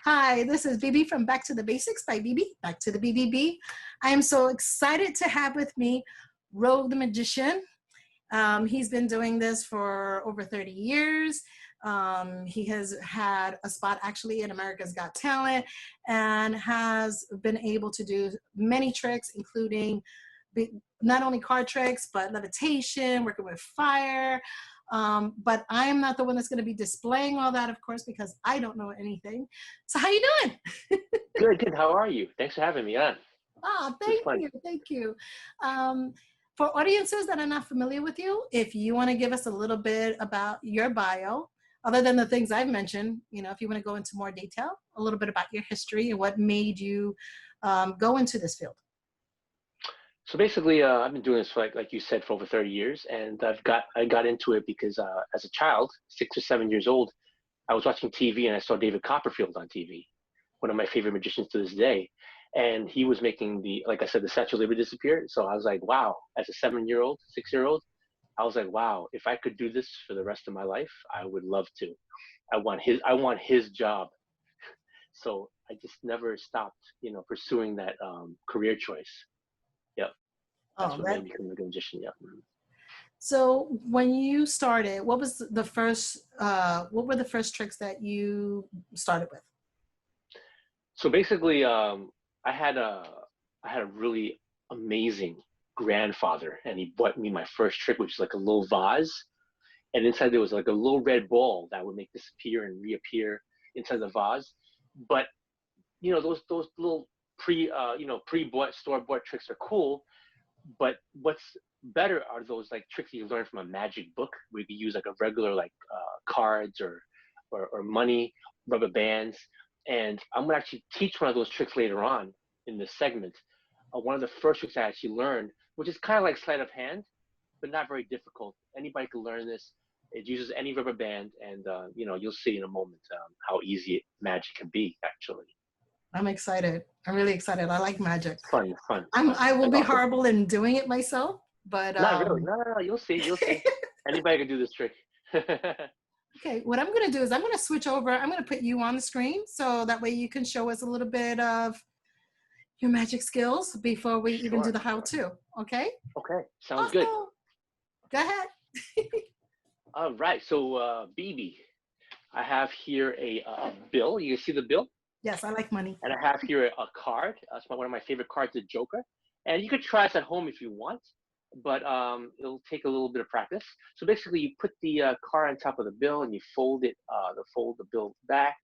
Hi, this is Bibi from Back to the Basics by Bibi, Back to the BBB. I am so excited to have with me Ro the Magician. He's been doing this for over 30 years. He has had a spot actually in America's Got Talent and has been able to do many tricks, including not only card tricks, but levitation, working with fire. But I'm not the one that's going to be displaying all that, of course, because I don't know anything. So how you doing? Good. How are you? Thanks for having me on. Oh, thank you. For audiences that are not familiar with you, if you want to give us a little bit about your bio, other than the things I've mentioned, if you want to go into more detail, a little bit about your history and what made you go into this field. So basically, I've been doing this for like you said, for over 30 years, and I got into it because as a child, 6 or 7 years old, I was watching TV and I saw David Copperfield on TV, one of my favorite magicians to this day, and he was making like I said, the Statue of Liberty disappear. So I was like, wow, as a 7-year-old, 6-year-old, I was like, wow, if I could do this for the rest of my life, I would love to. I want his job. So I just never stopped, pursuing that career choice. Yep. That's what made me become a magician. Yep. So when you started, what were the first tricks that you started with? So basically, I had a really amazing grandfather, and he bought me my first trick, which is like a little vase, and inside there was like a little red ball that would make disappear and reappear inside the vase. But those little pre-bought store-bought tricks are cool, but what's better are those like tricks you learn from a magic book where you can use like a regular cards or money, rubber bands. And I'm gonna actually teach one of those tricks later on in this segment. One of the first tricks I actually learned, which is kind of like sleight of hand, but not very difficult. Anybody can learn this. It uses any rubber band, and you'll see in a moment how easy magic can be actually. I'm excited. I'm really excited. I like magic. Fun. I will That's be awesome. horrible in doing it myself, but not really. No. You'll see. Anybody can do this trick. Okay, what I'm going to do is I'm going to switch over. I'm going to put you on the screen so that way you can show us a little bit of your magic skills before we even do the how-to. Okay? Okay, sounds good. Go ahead. All right, so Bibi, I have here a bill. You can see the bill? Yes, I like money. And I have here a card. That's one of my favorite cards, the Joker. And you could try this at home if you want, but it'll take a little bit of practice. So basically, you put the card on top of the bill, and you fold the bill back,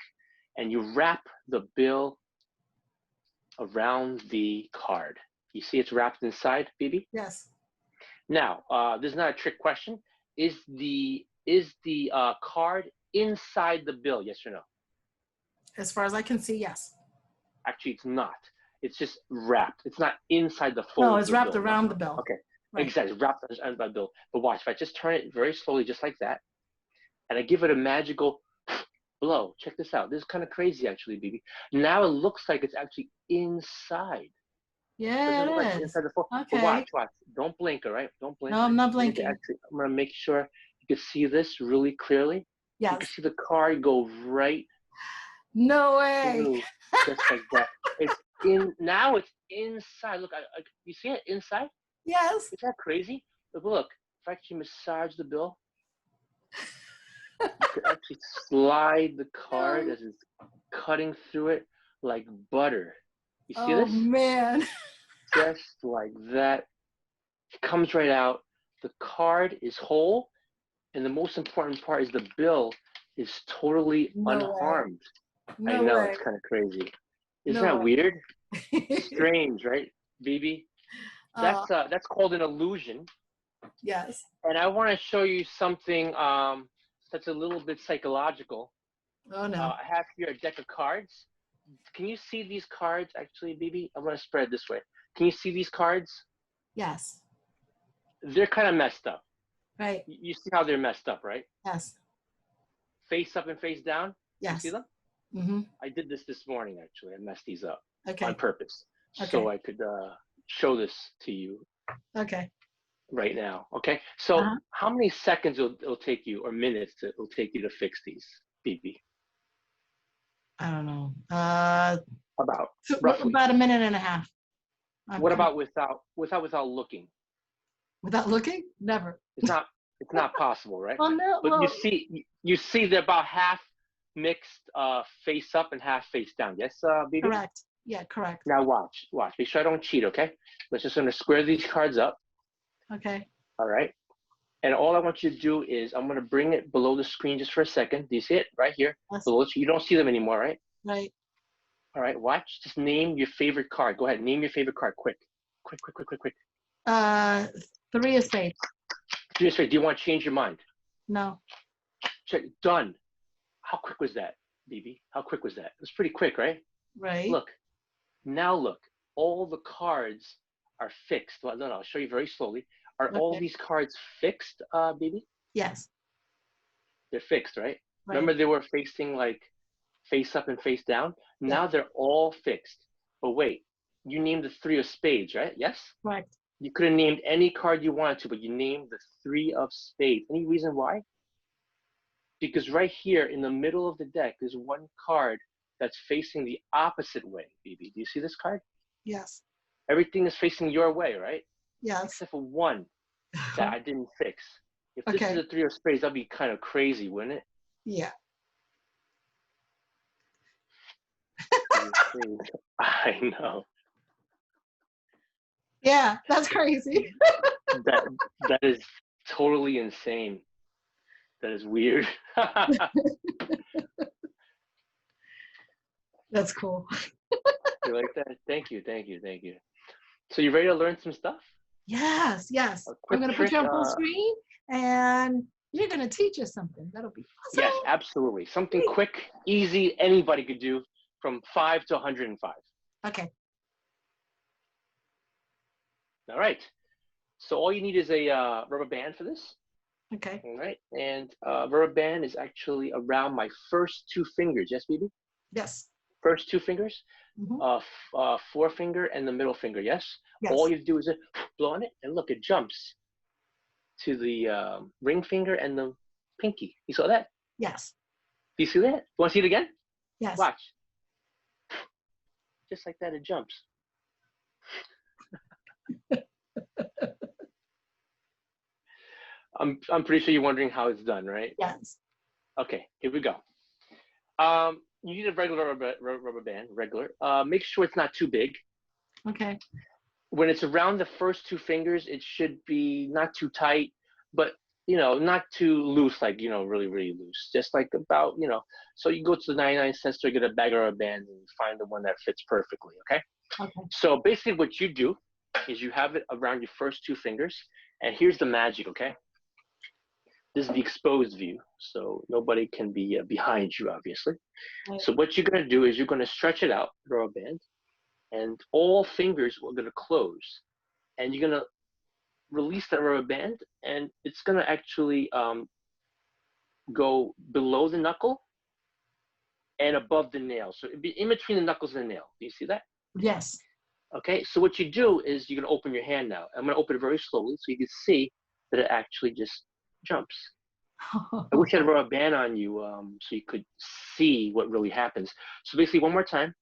and you wrap the bill around the card. You see it's wrapped inside, Bibi? Yes. Now, this is not a trick question. Is the card inside the bill? Yes or no? As far as I can see, yes. Actually, it's not. It's just wrapped. It's not inside the fold. No, it's wrapped around the bill. Okay, right. Exactly. It's wrapped around the bill. But watch, if I just turn it very slowly, just like that, and I give it a magical blow. Check this out. This is kind of crazy, actually, Bibi. Now it looks like it's actually inside. Yeah, it like is. Inside the fold. Okay. But watch. Don't blink, all right? Don't blink. No, I'm not blinking. Actually, I'm going to make sure you can see this really clearly. Yes. You can see the card go right. No way. Through, just like that. Now it's inside. Look, you see it inside? Yes. Is that crazy? Look, if I actually massage the bill, you could actually slide the card as it's cutting through it like butter. You see this? Oh, man. Just like that. It comes right out. The card is whole, and the most important part is the bill is totally unharmed. I know, it's kind of crazy. Isn't that weird? Strange, right, Bibi? That's called an illusion. Yes. And I want to show you something that's a little bit psychological. Oh no. I have here a deck of cards. Can you see these cards, actually, Bibi? I'm going to spread this way. Can you see these cards? Yes. They're kind of messed up. Right. You see how they're messed up, right? Yes. Face up and face down? Yes. You see them? Mm-hmm. I did this morning, actually. I messed these up on purpose. So I could show this to you right now. Okay? So how many seconds it'll take you, or minutes it'll take you to fix these, Bibi? I don't know. About roughly. About a minute and a half. What about without looking? Without looking? Never. It's not possible, right? Oh no. But Well, you see they're about half mixed face up and half face down. Yes, Bibi? correct. Yeah, correct. Now watch. Make sure I don't cheat, okay? Let's just gonna square these cards up. Okay. All right. And all I want you to do is I'm gonna bring it below the screen just for a second. Do you see it right here? Below, you don't see them anymore, right? Right. All right, watch. Just name your favorite card. Go ahead, name your favorite card. Quick. 3 of spades. 3 of spades. Do you want to change your mind? No. Check. Done. How quick was that, Bibi? How quick was that? It was pretty quick, right? Right. Look. Now look. All the cards are fixed. Well, no, I'll show you very slowly. Are all these cards fixed, Bibi? Yes. They're fixed, right? Remember they were facing like face up and face down? Now they're all fixed. But wait, you named the 3 of spades, right? Yes? Correct. You could have named any card you wanted to, but you named the 3 of spades. Any reason why? Because right here in the middle of the deck, there's one card that's facing the opposite way, Bibi. Do you see this card? Yes. Everything is facing your way, right? Yes. Except for one that I didn't fix. If this is a 3 of spades, that'd be kind of crazy, wouldn't it? Yeah. I know. Yeah, that's crazy. that is totally insane. That is weird. That's cool. You like that? Thank you. So you ready to learn some stuff? Yes. I'm going to put you on full screen and you're going to teach us something. That'll be awesome. Yes, absolutely. Something quick, easy, anybody could do from 5 to 105. Okay. All right. So all you need is a rubber band for this. Okay. All right. And rubber band is actually around my first 2 fingers. Yes, Bibi? Yes. First 2 fingers, Mm-hmm. forefinger and the middle finger. Yes. All you do is blow on it, and look, it jumps to the ring finger and the pinky. You saw that? Yes. Do you see that? You want to see it again? Yes. Watch. Just like that, it jumps. I'm pretty sure you're wondering how it's done, right? Yes. Okay, here we go. You need a regular rubber band, regular. Make sure it's not too big. Okay. When it's around the first 2 fingers, it should be not too tight, but not too loose, like really, really loose. Just like about, so you go to the 99-cent store, get a bag of rubber bands, and find the one that fits perfectly. Okay. Okay. So basically, what you do is you have it around your first 2 fingers, and here's the magic. Okay. This is the exposed view, so nobody can be behind you, obviously. Right. So what you're going to do is you're going to stretch it out, the rubber band, and all fingers are going to close. And you're going to release that rubber band, and it's going to actually go below the knuckle and above the nail. So it'd be in between the knuckles and the nail. Do you see that? Yes. Okay, so what you do is you're going to open your hand now. I'm going to open it very slowly so you can see that it actually just jumps. I wish I had a rubber band on you so you could see what really happens. So basically, one more time,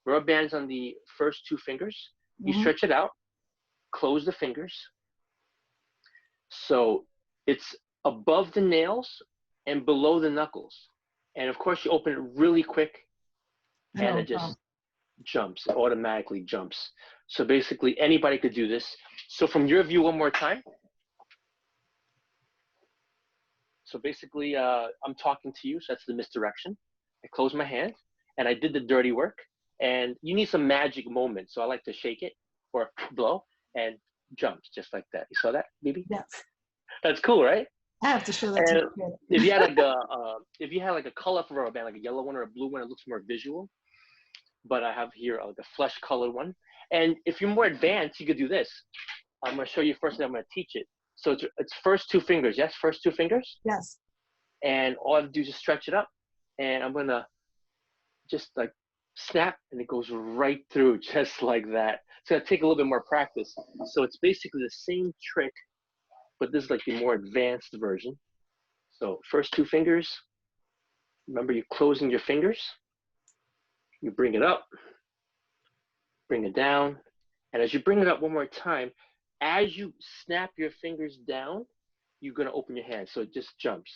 rubber bands on the first 2 fingers. You stretch it out, close the fingers. So it's above the nails and below the knuckles. And of course, you open it really quick and it just jumps. It automatically jumps. So basically, anybody could do this. So from your view, one more time. So basically, I'm talking to you, so that's the misdirection. I close my hand, and I did the dirty work. And you need some magic moment, so I like to shake it or blow, and jumps just like that. You saw that, Bibi? Yes. That's cool, right? I have to show that to you. If you had like a colorful rubber band, like a yellow one or a blue one, it looks more visual. But I have here like a flesh colored one. And if you're more advanced, you could do this. I'm going to show you first, and I'm going to teach it. So it's first 2 fingers, yes? First 2 fingers? Yes. And all I have to do is just stretch it up. And I'm going to just like snap, and it goes right through just like that. It's going to take a little bit more practice. So it's basically the same trick, but this is like the more advanced version. So first 2 fingers. Remember, you're closing your fingers. You bring it up, bring it down. And as you bring it up one more time, as you snap your fingers down, you're going to open your hand. So it just jumps.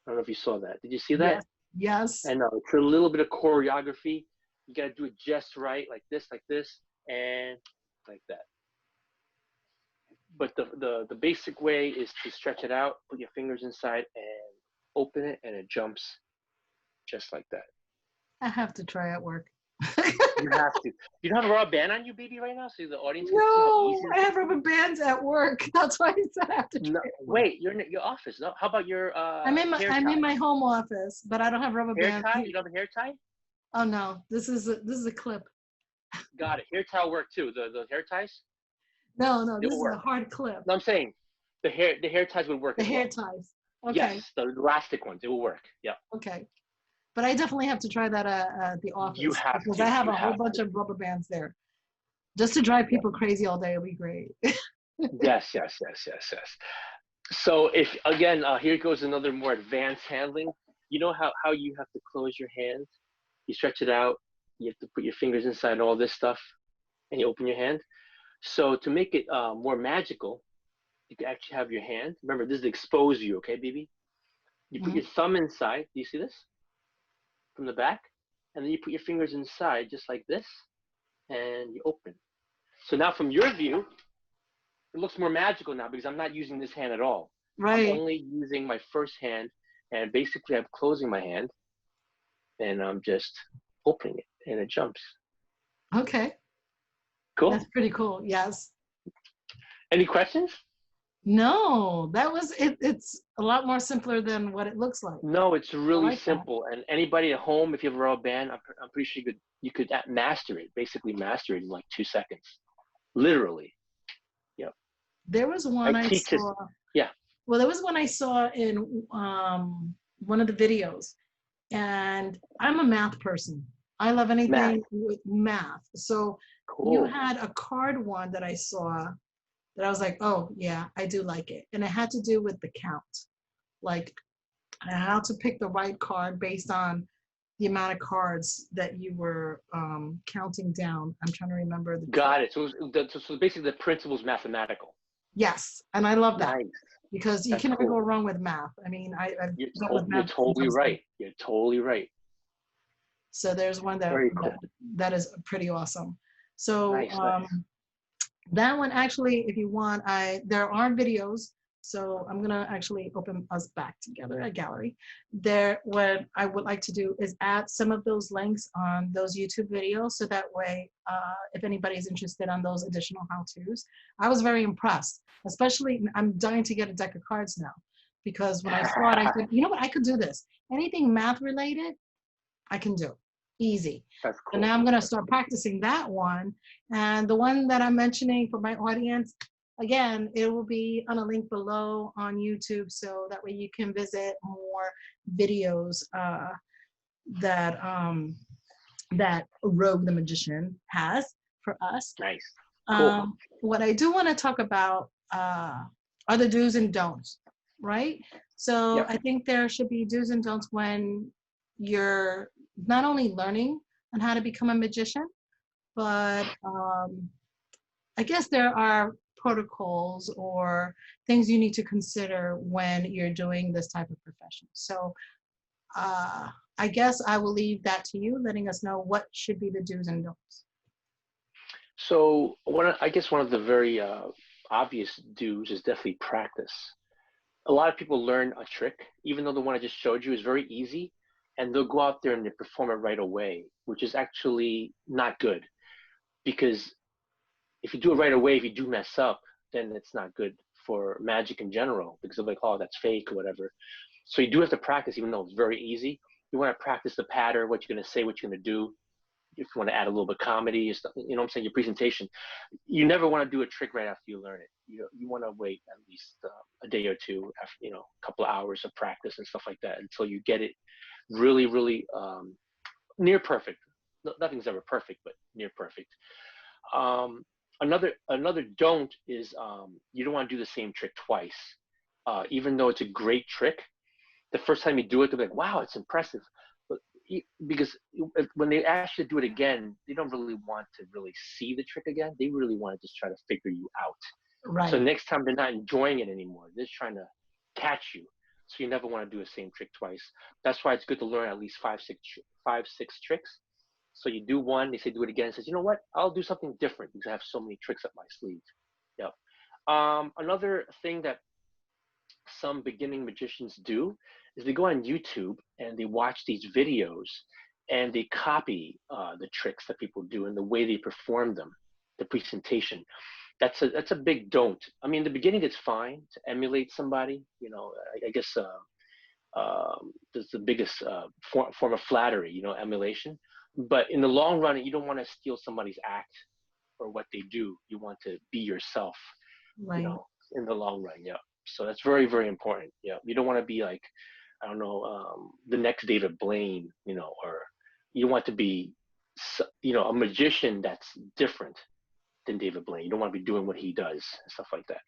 I don't know if you saw that. Did you see that? Yes. Yes. I know. It's a little bit of choreography. You got to do it just right, like this, and like that. But the basic way is to stretch it out, put your fingers inside, and open it, and it jumps just like that. I have to try at work. You have to. You don't have a rubber band on you, baby, right now, so the audience can see how No, easy it I is? have rubber bands at work. That's why I said I have to try. No, at work. wait, you're in your office. No, how about your I'm hair in tie? my home office, but I don't have rubber Hair bands. tie? You don't have a hair tie? Oh no, this is a clip. Got it. Hair tie will work too. The hair ties, No, they this will is a work. hard clip. No, I'm saying the hair ties would work The as hair well. ties. Okay, Yes, the elastic ones, it will work. Yeah. okay. But I definitely have to try that at the You office have because to. I have You a whole have bunch to. of rubber bands there. Just to drive Yeah. people crazy all day would be great. Yes. So if again, here goes another more advanced handling. You know how you have to close your hand? You stretch it out. You have to put your fingers inside and all this stuff, and you open your hand. So to make it more magical, you can actually have your hand. Remember, this is the exposed view, okay, Bibi? You put Mhm. your thumb inside. Do you see this? From the back. And then you put your fingers inside just like this, and you open. So now from your view, it looks more magical now because I'm not using this hand at all. I'm Right. only using my first hand, and basically I'm closing my hand, and I'm just opening it, and it jumps. Okay. Cool? That's pretty cool. Yes. Any questions? No, that was it. It's a lot more simpler than what it looks like. No, it's I really like that. simple. And anybody at home, if you have a rubber band, I'm pretty sure you could master it, basically master it in like 2 seconds. Literally. Yep. There was I one I teach this. saw. Yeah. Well, there was one I saw in one of the videos, and I'm a math person. I love Math. anything with math. So you Cool. had a card one that I saw that I was like, oh yeah, I do like it, and it had to do with the count, like how to pick the right card based on the amount of cards that you were counting down. I'm trying to remember the. Got it. So basically the principle is mathematical. Yes, and I love that Nice. because you That's can never go cool. wrong with math. I mean, I've dealt with You're math since I totally was a kid. right. You're totally right. So there's one Very cool. that is pretty awesome. So Nice, nice. that one actually, if you want, there are videos. So I'm gonna actually open us back together at gallery. There, what I would like to do is add some of those links on those YouTube videos, so that way, if anybody's interested on those additional how-tos. I was very impressed, especially I'm dying to get a deck of cards now, because when I saw it, I said, you know what, I could do this. Anything math related, I can do. Easy. That's So cool. now I'm going to start practicing that one. And the one that I'm mentioning for my audience, again, it will be on a link below on YouTube. So that way you can visit more videos that Rogue the Magician has for us. Nice. Cool. What I do want to talk about are the do's and don'ts, right? So Yep. I think there should be do's and don'ts when you're not only learning on how to become a magician, but I guess there are protocols or things you need to consider when you're doing this type of profession. So I guess I will leave that to you, letting us know what should be the do's and don'ts. So I guess one of the very obvious do's is definitely practice. A lot of people learn a trick, even though the one I just showed you is very easy, and they'll go out there and they perform it right away, which is actually not good. Because if you do it right away, if you do mess up, then it's not good for magic in general, because they're like, oh, that's fake or whatever. So you do have to practice, even though it's very easy. You want to practice the pattern, what you're going to say, what you're going to do. If you want to add a little bit of comedy, you know what I'm saying, your presentation. You never want to do a trick right after you learn it. You want to wait at least a day or two, after, a couple of hours of practice and stuff like that until you get it really, really near perfect. Nothing's ever perfect, but near perfect. Another don't is you don't want to do the same trick twice. Even though it's a great trick, the first time you do it, they'll be like, wow, it's impressive. But because when they ask you to do it again, they don't really want to really see the trick again. They really want to just try to figure you out. So Right. next time they're not enjoying it anymore. They're just trying to catch you. So you never want to do the same trick twice. That's why it's good to learn at least five, six tricks. So you do one, they say do it again. It says, you know what? I'll do something different because I have so many tricks up my sleeve. Yep. Another thing that some beginning magicians do is they go on YouTube and they watch these videos and they copy the tricks that people do and the way they perform them, the presentation. That's a big don't. I mean, in the beginning it's fine to emulate somebody. You know, I guess that's the biggest form of flattery. You know, emulation. But in the long run, you don't want to steal somebody's act or what they do. You want to be yourself. You Right. know, in the long run. Yeah. So that's very, very important. Yeah. You don't want to be like, I don't know, the next David Blaine, you know, or you want to be, you know, a magician that's different than David Blaine. You don't want to be doing what he does and stuff like that.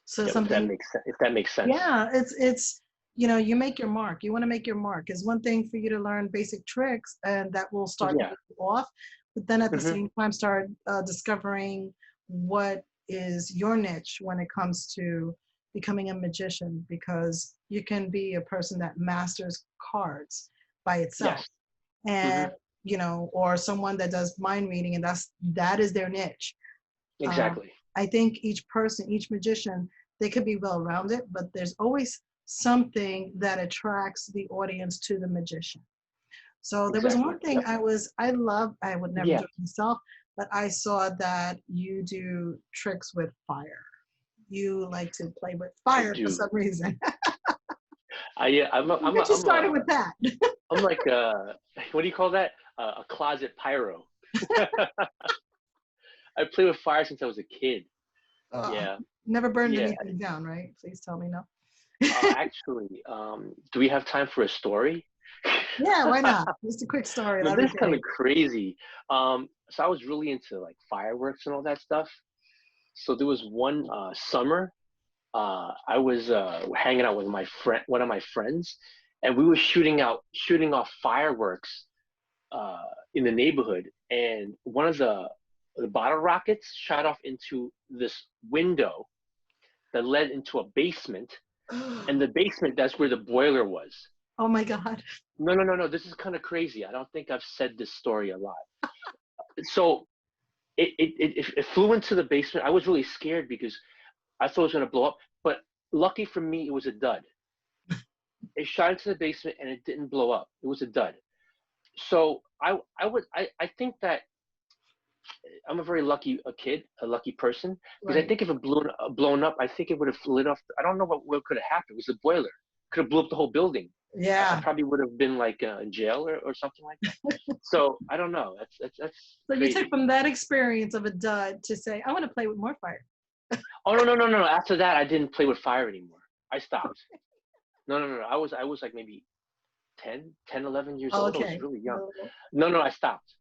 So Yeah, if that something, makes sense. If that makes sense. yeah, it's you make your mark. You want to make your mark. It's one thing for you to learn basic tricks, and that will start Yeah. you off. But then at the Hmm. same time, start discovering what is your niche when it comes to becoming a magician, because you can be a person that masters cards by itself, Yes. Hmm. and or someone that does mind reading, and that is their niche. Um, Exactly. I think each person, each magician, they could be well-rounded, but there's always something that attracts the audience to the magician. So there was Exactly. one thing Yep. I would never Yeah. do it myself, but I saw that you do tricks with fire. You like to play with I fire for do. some reason. I'm Get you started with that. like what do you call that? A closet pyro. I play with fire since I was a kid. Uh, Yeah. Never burned Yeah. anything down, right? Please tell me no. Actually, do we have time for a story? Yeah, why not? Just a quick story. No, That'd this be is kind of great. crazy. So I was really into like fireworks and all that stuff. So there was one summer, I was hanging out with one of my friends, and we were shooting off fireworks in the neighborhood, and one of the bottle rockets shot off into this window that led into a basement, and the basement, that's where the boiler was. Oh my God. No, no, no, no. This is kind of crazy. I don't think I've said this story a lot. So it flew into the basement. I was really scared because I thought it was going to blow up. But lucky for me, it was a dud. It shot into the basement and it didn't blow up. It was a dud. So I think that I'm a very lucky a lucky person, because I Right. think if it blown up, I think it would have lit off. I don't know what could have happened. It was a boiler. Could have blew up the whole building. I Yeah. probably would have been like in jail or something like that. So I don't know. That's So you took crazy. from that experience of a dud to say, I want to play with more fire. Oh no, no, no, no, no. After that, I didn't play with fire anymore. I stopped. No, no, no, no. I was like maybe 10, 11 years Oh, old. I was okay. really young. No, no, I stopped.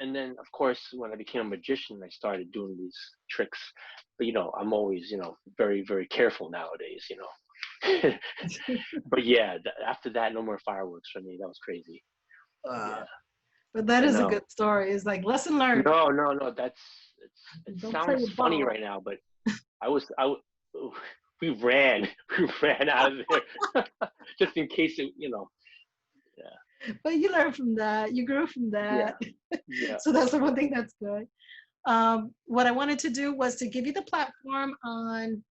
And then of course when I became a magician, I started doing these tricks. But I'm always very, very careful nowadays. But yeah, after that, no more fireworks for me. That was crazy. Uh, Yeah, but that I is a know. good story. It's like lesson learned. No, no, no. It Don't play sounds with funny balls. right now, but I was I w- we ran we ran out of there just in case it. Yeah, But you learn from that. You grew from yeah, that. yeah. So that's the one thing that's good. What I wanted to do was to give you the platform on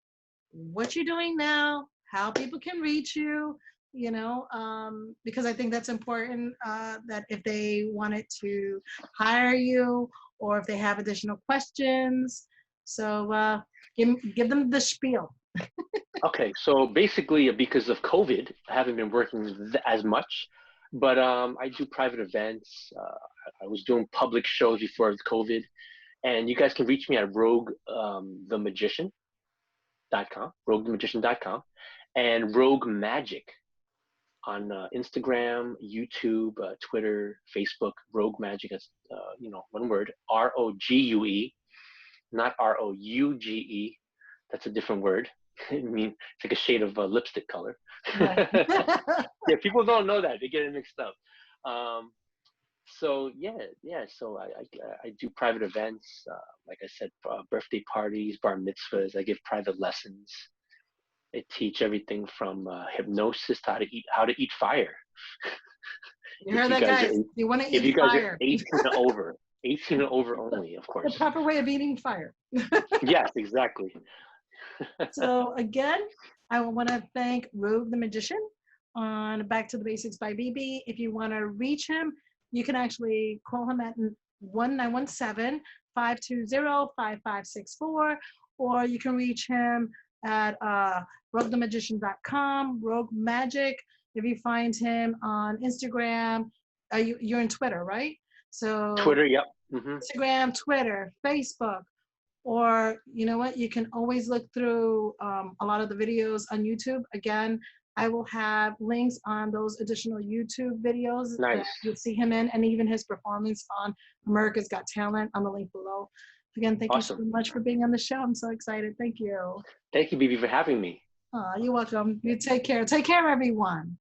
what you're doing now, how people can reach you, because I think that's important, that if they wanted to hire you or if they have additional questions. So give them the spiel. Okay, so basically, because of COVID, I haven't been working as much, but I do private events. I was doing public shows before COVID, and you guys can reach me at roguethemagician.com, and Rogue Magic on Instagram, YouTube, Twitter, Facebook. Rogue Magic, that's one word, ROGUE, not ROUGE. That's a different word. I mean, it's like a shade of lipstick color. Right. Yeah, people don't know that. They get it mixed up. So yeah. So I do private events, like I said, birthday parties, bar mitzvahs. I give private lessons. I teach everything from hypnosis to how to eat fire. You heard that, guys? You want to If you eat guys are fire. 18 and over only, of The course. proper way of eating fire. Yes, exactly. So again, I want to thank Rogue the Magician on Back to the Basics by Bibi. If you want to reach him, you can actually call him at 1917-520-5564, or you can reach him at roguethemagician.com, Rogue Magic. If you find him on Instagram, you're in Twitter, right? So Twitter, yep. Instagram, Twitter, Facebook, or you know what, you can always look through a lot of the videos on YouTube. Again, I will have links on those additional YouTube videos that Nice. you'll see him in, and even his performance on America's Got Talent on the link below. Again, thank you so much for being on the show. I'm so excited. Thank you. Thank you, Bibi, for having me. You're welcome. You take care. Take care, everyone.